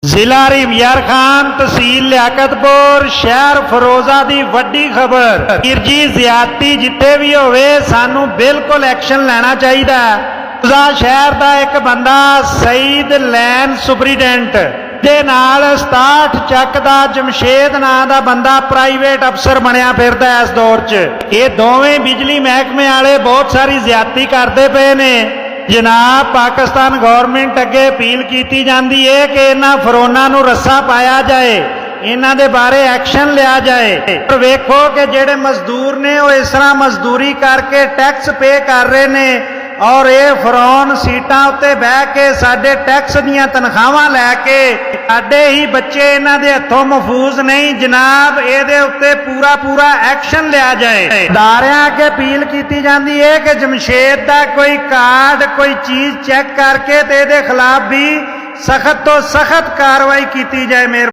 ਜ਼ਿਲ੍ਹਾ ਰਿਮਯਾਰ ਖਾਨ, ਤਹਿਸੀਲ ਲਿਆਕਤਪੁਰ, ਸ਼ਹਿਰ ਫਿਰੋਜ਼ਾ ਦੀ ਵੱਡੀ ਖਬਰ। ਵੀਰ ਜੀ, ਜ਼ਿਆਦਤੀ ਜਿੱਥੇ ਵੀ ਹੋਵੇ ਸਾਨੂੰ ਬਿਲਕੁਲ ਐਕਸ਼ਨ ਲੈਣਾ ਚਾਹੀਦਾ। ਫਿਰੋਜ਼ਾ ਸ਼ਹਿਰ ਦਾ ਇੱਕ ਬੰਦਾ ਸਈਦ ਲੈਨ ਸੁਪਰੀਡੈਂਟ ਦੇ ਨਾਲ 67 ਚੱਕ ਦਾ ਜਮਸ਼ੇਦ ਨਾਂ ਦਾ ਬੰਦਾ ਪ੍ਰਾਈਵੇਟ ਅਫਸਰ ਬਣਿਆ ਫਿਰਦਾ ਇਸ ਦੌਰ 'ਚ। ਇਹ ਦੋਵੇਂ ਬਿਜਲੀ ਮਹਿਕਮੇ ਵਾਲੇ ਬਹੁਤ ਸਾਰੀ ਜ਼ਿਆਦਤੀ ਕਰਦੇ ਪਏ ਨੇ। जनाब, पाकिस्तान गौरमेंट अगे अपील की जाती है कि इन्हां फरोना नूं रस्सा पाया जाए, इन्हां दे बारे एक्शन लिया जाए। पर वेखो कि जेड़े मजदूर ने वो इस तरह मजदूरी करके टैक्स पे कर रहे ने और ये फरौन सीटां उत्ते बह के साडे टैक्स दीयां तनखावां लैके साडे ही बच्चे इन्हां दे हत्थों महफूज नहीं। जनाब, इहदे उत्ते पूरा पूरा एक्शन लिया जाए। अदारियां अगे अपील की जाती है कि जमशेद दा कोई कार्ड, कोई चीज चेक करके ते इहदे खिलाफ भी सख्त तो सख्त कार्रवाई की जाए।